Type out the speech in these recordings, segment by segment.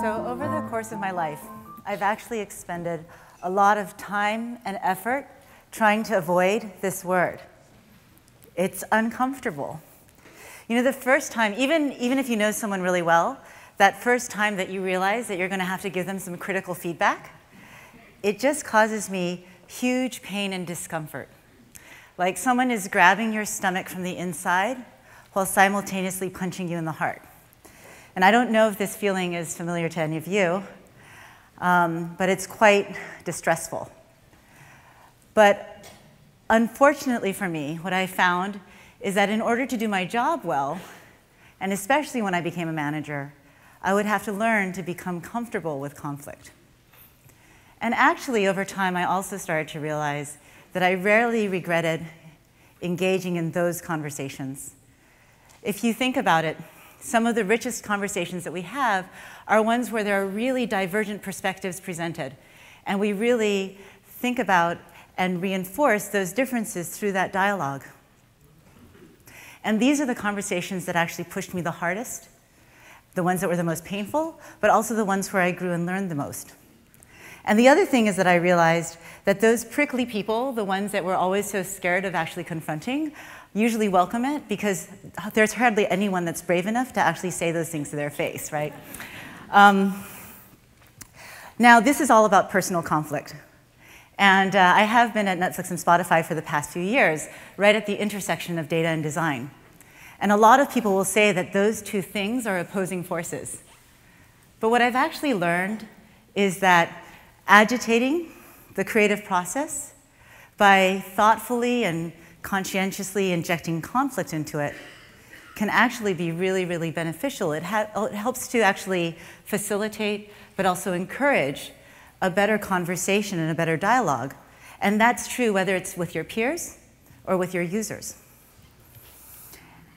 So over the course of my life, I've actually expended a lot of time and effort trying to avoid this word. It's uncomfortable. You know, the first time, even if you know someone really well, that first time that you realize that you're going to have to give them some critical feedback, it just causes me huge pain and discomfort. Like someone is grabbing your stomach from the inside while simultaneously punching you in the heart. And I don't know if this feeling is familiar to any of you, but it's quite distressful. But unfortunately for me, what I found is that in order to do my job well, and especially when I became a manager, I would have to learn to become comfortable with conflict. And actually, over time, I also started to realize that I rarely regretted engaging in those conversations. If you think about it, some of the richest conversations that we have are ones where there are really divergent perspectives presented. And we really think about and reinforce those differences through that dialogue. And these are the conversations that actually pushed me the hardest, the ones that were the most painful, but also the ones where I grew and learned the most. And the other thing is that I realized that those prickly people, the ones that were always so scared of actually confronting, usually welcome it because there's hardly anyone that's brave enough to actually say those things to their face, right? Now, this is all about personal conflict. And I have been at Netflix and Spotify for the past few years, right at the intersection of data and design. And a lot of people will say that those two things are opposing forces. But what I've actually learned is that agitating the creative process by thoughtfully and conscientiously injecting conflict into it can actually be really, really beneficial. It helps to actually facilitate, but also encourage a better conversation and a better dialogue. And that's true whether it's with your peers or with your users.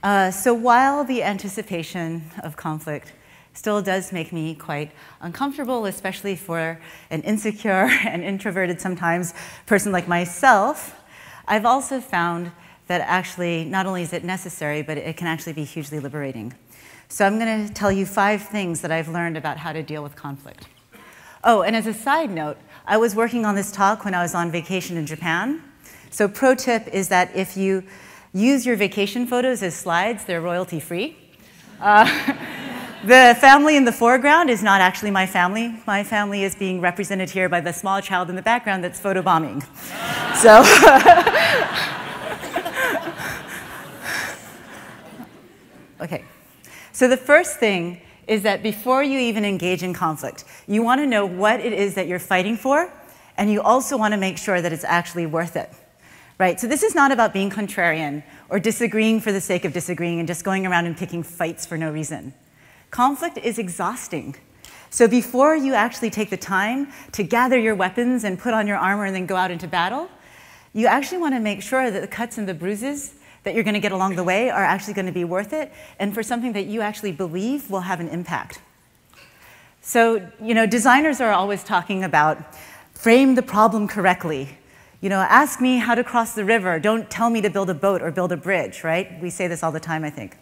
So while the anticipation of conflict still does make me quite uncomfortable, especially for an insecure and introverted sometimes person like myself, I've also found that actually not only is it necessary, but it can actually be hugely liberating. So I'm going to tell you 5 things that I've learned about how to deal with conflict. Oh, and as a side note, I was working on this talk when I was on vacation in Japan. So pro tip is that if you use your vacation photos as slides, they're royalty-free. The family in the foreground is not actually my family. My family is being represented here by the small child in the background that's photobombing. So, okay. So the first thing is that before you even engage in conflict, you want to know what it is that you're fighting for, and you also want to make sure that it's actually worth it. Right? So this is not about being contrarian or disagreeing for the sake of disagreeing and just going around and picking fights for no reason. Conflict is exhausting. So before you actually take the time to gather your weapons and put on your armor and then go out into battle, you actually want to make sure that the cuts and the bruises that you're going to get along the way are actually going to be worth it and for something that you actually believe will have an impact. So, you know, designers are always talking about frame the problem correctly. You know, ask me how to cross the river. Don't tell me to build a boat or build a bridge, right? We say this all the time, I think.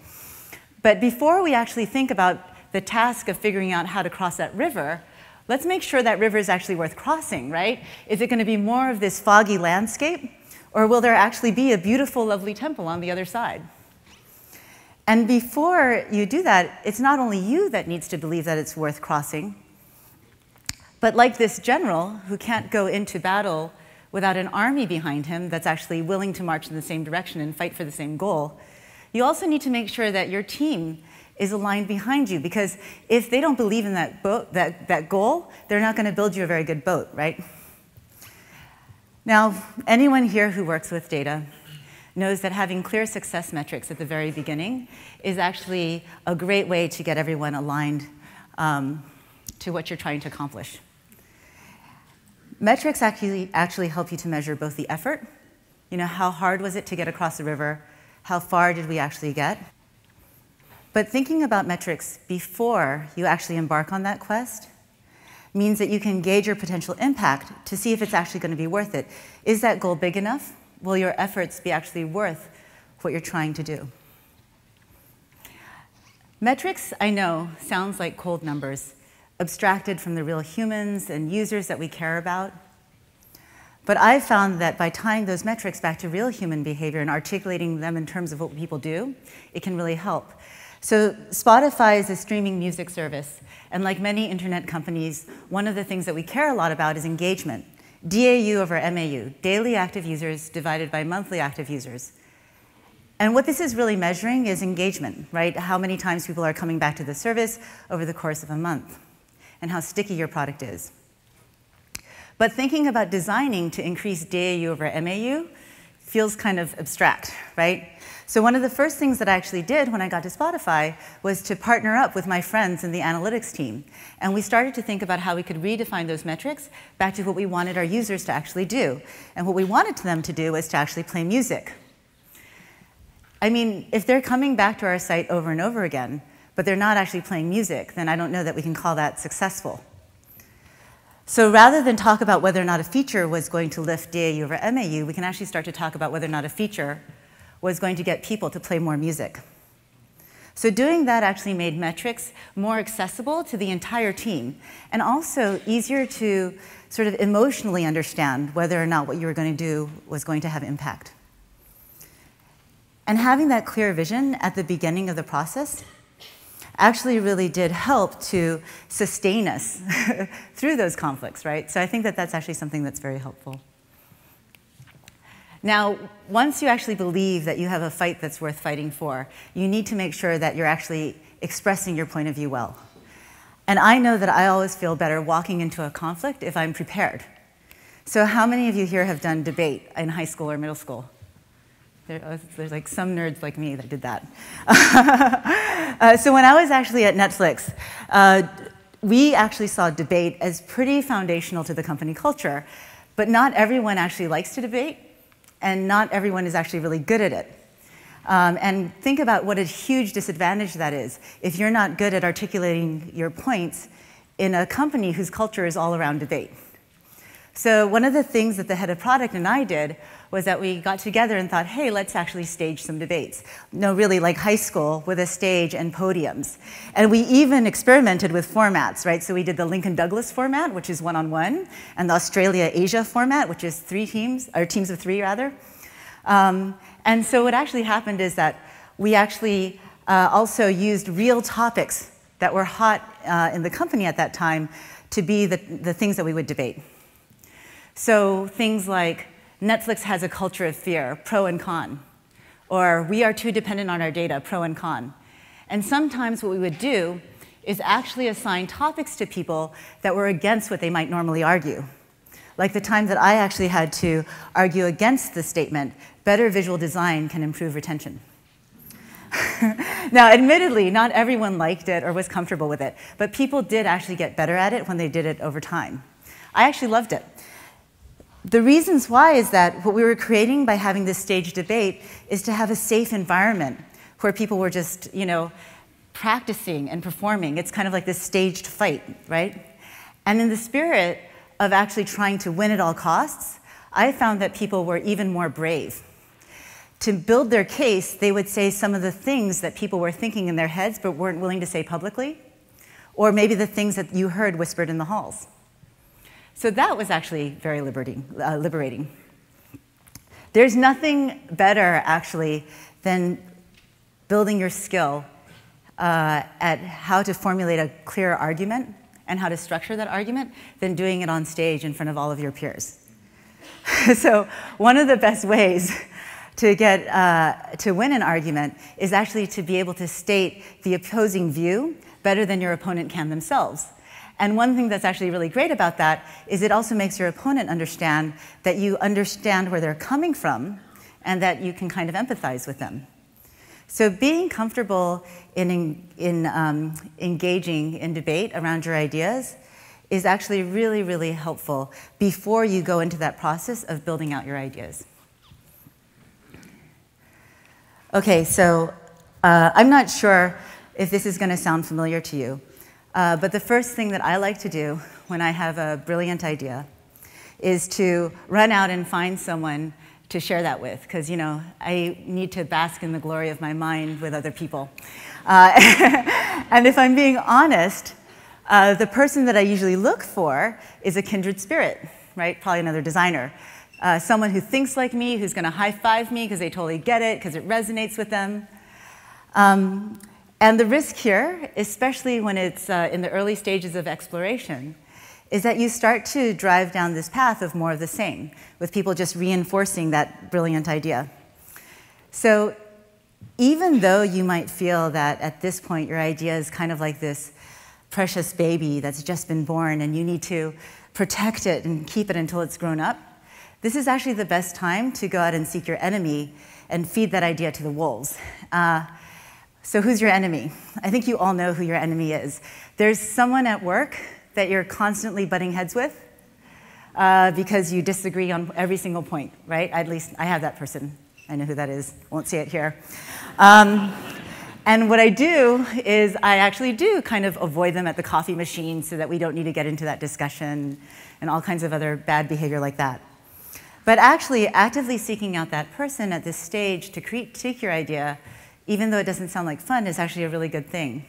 But before we actually think about the task of figuring out how to cross that river, let's make sure that river is actually worth crossing, right? Is it going to be more of this foggy landscape, or will there actually be a beautiful, lovely temple on the other side? And before you do that, it's not only you that needs to believe that it's worth crossing, but like this general who can't go into battle without an army behind him that's actually willing to march in the same direction and fight for the same goal, you also need to make sure that your team is aligned behind you, because if they don't believe in that goal, they're not going to build you a very good boat, right? Now, anyone here who works with data knows that having clear success metrics at the very beginning is actually a great way to get everyone aligned to what you're trying to accomplish. Metrics actually help you to measure both the effort, you know, how hard was it to get across the river, how far did we actually get? But thinking about metrics before you actually embark on that quest means that you can gauge your potential impact to see if it's actually going to be worth it. Is that goal big enough? Will your efforts be actually worth what you're trying to do? Metrics, I know, sounds like cold numbers. abstracted from the real humans and users that we care about. But I've found that by tying those metrics back to real human behavior and articulating them in terms of what people do, it can really help. So Spotify is a streaming music service, and like many internet companies, one of the things that we care a lot about is engagement. DAU over MAU, daily active users divided by monthly active users. And what this is really measuring is engagement, right? How many times people are coming back to the service over the course of a month, and how sticky your product is. But thinking about designing to increase DAU over MAU feels kind of abstract, right? So one of the first things that I actually did when I got to Spotify was to partner up with my friends in the analytics team. And we started to think about how we could redefine those metrics back to what we wanted our users to actually do. And what we wanted them to do was to actually play music. I mean, if they're coming back to our site over and over again, but they're not actually playing music, then I don't know that we can call that successful. So rather than talk about whether or not a feature was going to lift DAU over MAU, we can actually start to talk about whether or not a feature was going to get people to play more music. So doing that actually made metrics more accessible to the entire team, and also easier to sort of emotionally understand whether or not what you were going to do was going to have impact. And having that clear vision at the beginning of the process actually really did help to sustain us through those conflicts, right? So I think that that's actually something that's very helpful. Now, once you actually believe that you have a fight that's worth fighting for, you need to make sure that you're actually expressing your point of view well. And I know that I always feel better walking into a conflict if I'm prepared. So how many of you here have done debate in high school or middle school? There's like some nerds like me that did that. So when I was actually at Netflix, we actually saw debate as pretty foundational to the company culture. But not everyone actually likes to debate, and not everyone is actually really good at it. And think about what a huge disadvantage that is if you're not good at articulating your points in a company whose culture is all around debate. So one of the things that the head of product and I did was that we got together and thought, hey, let's actually stage some debates. No, really like high school with a stage and podiums. And we even experimented with formats, right? So we did the Lincoln Douglas format, which is one-on-one, and the Australia-Asia format, which is 3 teams, or teams of 3 rather. And so what actually happened is that we actually also used real topics that were hot in the company at that time to be the things that we would debate. So things like Netflix has a culture of fear, pro and con. Or we are too dependent on our data, pro and con. And sometimes what we would do is actually assign topics to people that were against what they might normally argue. Like the time that I actually had to argue against the statement, better visual design can improve retention. Now, admittedly, not everyone liked it or was comfortable with it, but people did actually get better at it when they did it over time. I actually loved it. The reasons why is that what we were creating by having this staged debate is to have a safe environment where people were just, practicing and performing. It's kind of like this staged fight, right? And in the spirit of actually trying to win at all costs, I found that people were even more brave. To build their case, they would say some of the things that people were thinking in their heads but weren't willing to say publicly, or maybe the things that you heard whispered in the halls. So that was actually very liberating. There's nothing better, actually, than building your skill at how to formulate a clear argument and how to structure that argument than doing it on stage in front of all of your peers. So one of the best ways to win an argument is actually to be able to state the opposing view better than your opponent can themselves. And one thing that's actually really great about that is it also makes your opponent understand that you understand where they're coming from and that you can kind of empathize with them. So being comfortable in engaging in debate around your ideas is actually really, really helpful before you go into that process of building out your ideas. Okay, so I'm not sure if this is going to sound familiar to you. But the first thing that I like to do when I have a brilliant idea is to run out and find someone to share that with, because I need to bask in the glory of my mind with other people. And if I'm being honest, The person that I usually look for is a kindred spirit, right? Probably another designer. Someone who thinks like me, who's going to high-five me because they totally get it, because it resonates with them. And the risk here, especially when it's in the early stages of exploration, is that you start to drive down this path of more of the same, with people just reinforcing that brilliant idea. So even though you might feel that at this point your idea is kind of like this precious baby that's just been born and you need to protect it and keep it until it's grown up, this is actually the best time to go out and seek your enemy and feed that idea to the wolves. So who's your enemy? I think you all know who your enemy is. There's someone at work that you're constantly butting heads with because you disagree on every single point, right? At least I have that person. I know who that is. Won't say it here. And what I do is I actually do kind of avoid them at the coffee machine so that we don't need to get into that discussion and all kinds of other bad behavior like that. But actually, actively seeking out that person at this stage to critique your idea, even though it doesn't sound like fun, is actually a really good thing.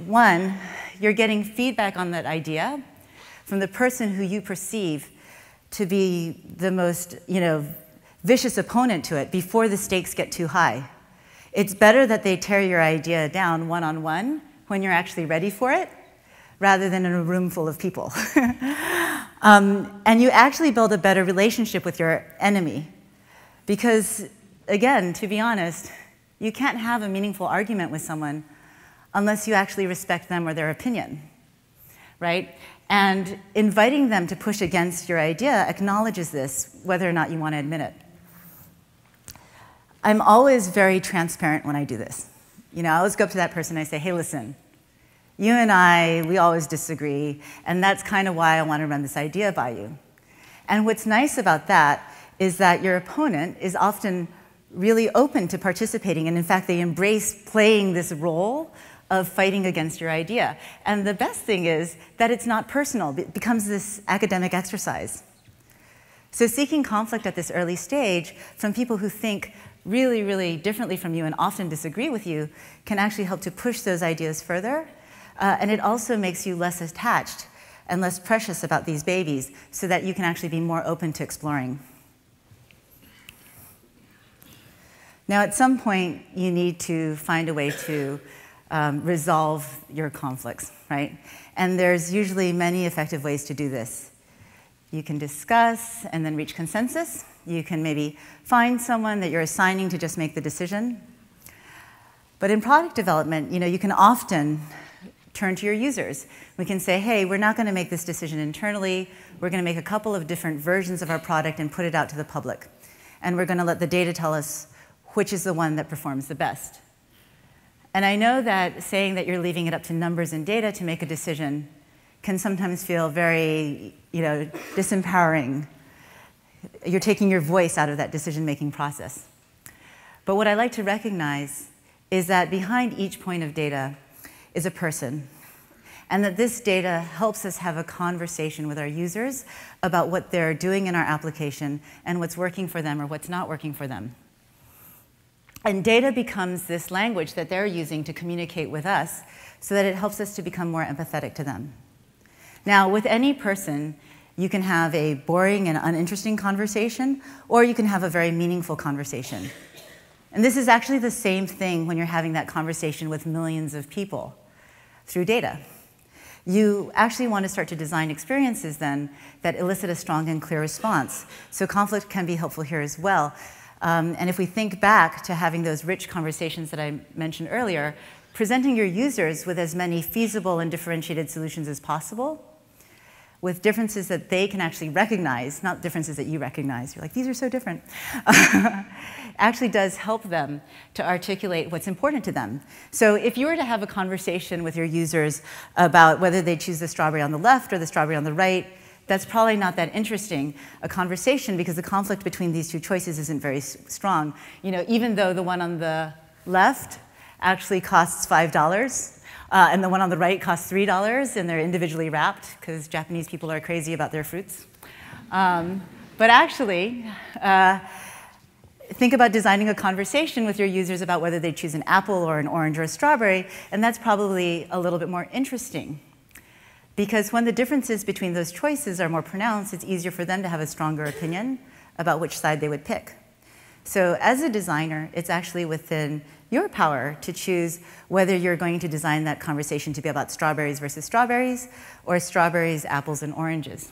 One, you're getting feedback on that idea from the person who you perceive to be the most, vicious opponent to it before the stakes get too high. It's better that they tear your idea down one-on-one when you're actually ready for it, rather than in a room full of people. And you actually build a better relationship with your enemy. Because, again, to be honest, you can't have a meaningful argument with someone unless you actually respect them or their opinion, right? And inviting them to push against your idea acknowledges this, whether or not you want to admit it. I'm always very transparent when I do this. I always go up to that person and I say, hey, listen, you and we always disagree, and that's kind of why I want to run this idea by you. And what's nice about that is that your opponent is often really open to participating, and in fact, they embrace playing this role of fighting against your idea. And the best thing is that it's not personal. It becomes this academic exercise. So seeking conflict at this early stage from people who think really, really differently from you and often disagree with you can actually help to push those ideas further. And it also makes you less attached and less precious about these babies so that you can actually be more open to exploring. Now, at some point, you need to find a way to resolve your conflicts, right? And there's usually many effective ways to do this. You can discuss and then reach consensus. You can maybe find someone that you're assigning to just make the decision. But in product development, you can often turn to your users. We can say, hey, we're not going to make this decision internally. We're going to make a couple of different versions of our product and put it out to the public. And we're going to let the data tell us which is the one that performs the best. And I know that saying that you're leaving it up to numbers and data to make a decision can sometimes feel very, disempowering. You're taking your voice out of that decision-making process. But what I like to recognize is that behind each point of data is a person, and that this data helps us have a conversation with our users about what they're doing in our application and what's working for them or what's not working for them. And data becomes this language that they're using to communicate with us so that it helps us to become more empathetic to them. Now, with any person, you can have a boring and uninteresting conversation, or you can have a very meaningful conversation. And this is actually the same thing when you're having that conversation with millions of people through data. You actually want to start to design experiences then that elicit a strong and clear response. So conflict can be helpful here as well. And if we think back to having those rich conversations that I mentioned earlier, presenting your users with as many feasible and differentiated solutions as possible, with differences that they can actually recognize, not differences that you recognize. You're like, these are so different. Actually does help them to articulate what's important to them. So if you were to have a conversation with your users about whether they choose the strawberry on the left or the strawberry on the right, that's probably not that interesting a conversation because the conflict between these two choices isn't very strong. Even though the one on the left actually costs $5, and the one on the right costs $3, and they're individually wrapped because Japanese people are crazy about their fruits. But actually, think about designing a conversation with your users about whether they choose an apple or an orange or a strawberry, and that's probably a little bit more interesting. Because when the differences between those choices are more pronounced, it's easier for them to have a stronger opinion about which side they would pick. So as a designer, it's actually within your power to choose whether you're going to design that conversation to be about strawberries versus strawberries, or strawberries, apples, and oranges.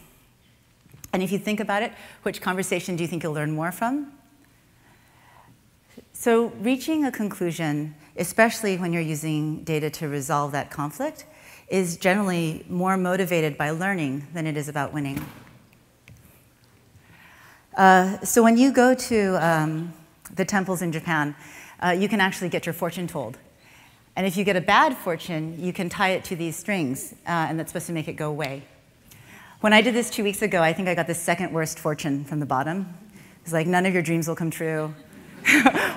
And if you think about it, which conversation do you think you'll learn more from? So reaching a conclusion, especially when you're using data to resolve that conflict, is generally more motivated by learning than it is about winning. So when you go to the temples in Japan, you can actually get your fortune told. And if you get a bad fortune, you can tie it to these strings, and that's supposed to make it go away. When I did this 2 weeks ago, I think I got the second worst fortune from the bottom. It's like, none of your dreams will come true.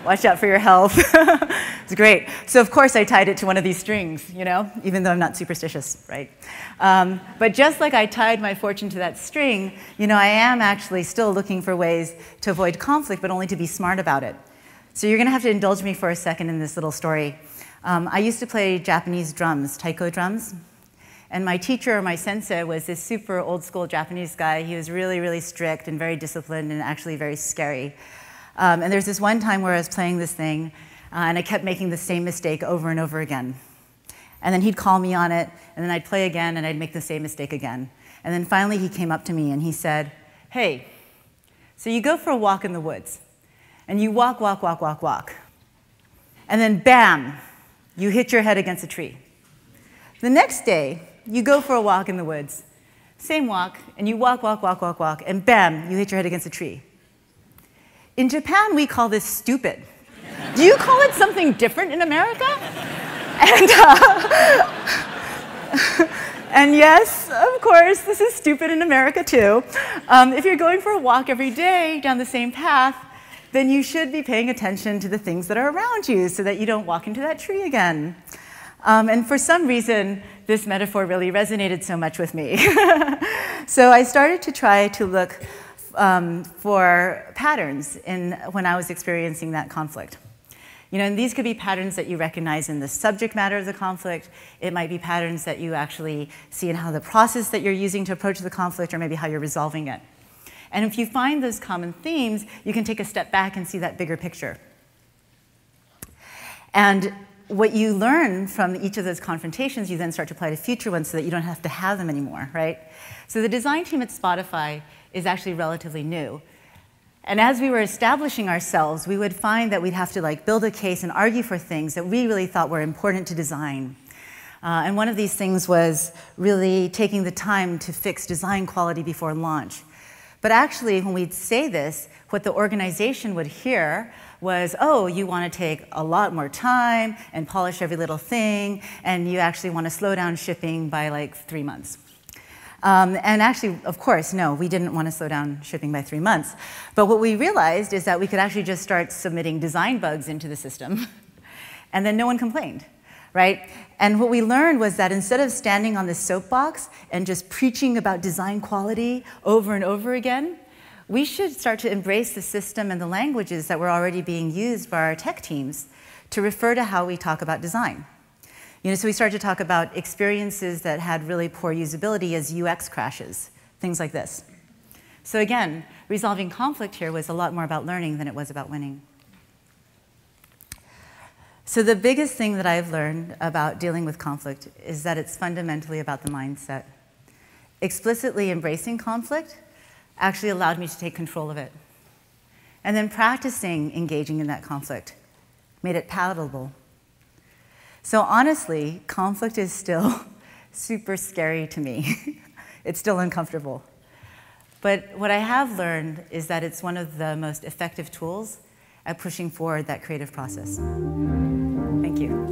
Watch out for your health. It's great. So of course I tied it to one of these strings, you know, even though I'm not superstitious, right? But just like I tied my fortune to that string, you know, I am actually still looking for ways to avoid conflict, but only to be smart about it. So you're going to have to indulge me for a second in this little story. I used to play Japanese drums, taiko drums. And my teacher, or my sensei, was this super old school Japanese guy. He was really, really strict and very disciplined and actually very scary. And there's this one time where I was playing this thing, and I kept making the same mistake over and over again. And then he'd call me on it, and then I'd play again, and I'd make the same mistake again. And then finally he came up to me and he said, "Hey, so you go for a walk in the woods, and you walk, walk, walk, walk, walk. And then bam, you hit your head against a tree. The next day, you go for a walk in the woods, same walk, and you walk, walk, walk, walk, walk, and bam, you hit your head against a tree. In Japan, we call this stupid. Do you call it something different in America?" And yes, of course, this is stupid in America too. If you're going for a walk every day down the same path, then you should be paying attention to the things that are around you so that you don't walk into that tree again. And for some reason, this metaphor really resonated so much with me. So I started to try to look for patterns when I was experiencing that conflict. You know, and these could be patterns that you recognize in the subject matter of the conflict. It might be patterns that you actually see in how the process that you're using to approach the conflict, or maybe how you're resolving it. And if you find those common themes, you can take a step back and see that bigger picture. And what you learn from each of those confrontations, you then start to apply to future ones so that you don't have to have them anymore, right? So the design team at Spotify is actually relatively new. And as we were establishing ourselves, we would find that we'd have to build a case and argue for things that we really thought were important to design. And one of these things was really taking the time to fix design quality before launch. But actually, when we'd say this, what the organization would hear was, "Oh, you want to take a lot more time and polish every little thing, and you actually want to slow down shipping by 3 months." And actually, of course, no, we didn't want to slow down shipping by 3 months. But what we realized is that we could actually just start submitting design bugs into the system, and then no one complained, right? And what we learned was that instead of standing on this soapbox and just preaching about design quality over and over again, we should start to embrace the system and the languages that were already being used by our tech teams to refer to how we talk about design. You know, so we started to talk about experiences that had really poor usability as UX crashes, things like this. So again, resolving conflict here was a lot more about learning than it was about winning. So the biggest thing that I've learned about dealing with conflict is that it's fundamentally about the mindset. Explicitly embracing conflict actually allowed me to take control of it. And then practicing engaging in that conflict made it palatable. So honestly, conflict is still super scary to me. It's still uncomfortable. But what I have learned is that it's one of the most effective tools at pushing forward that creative process. Thank you.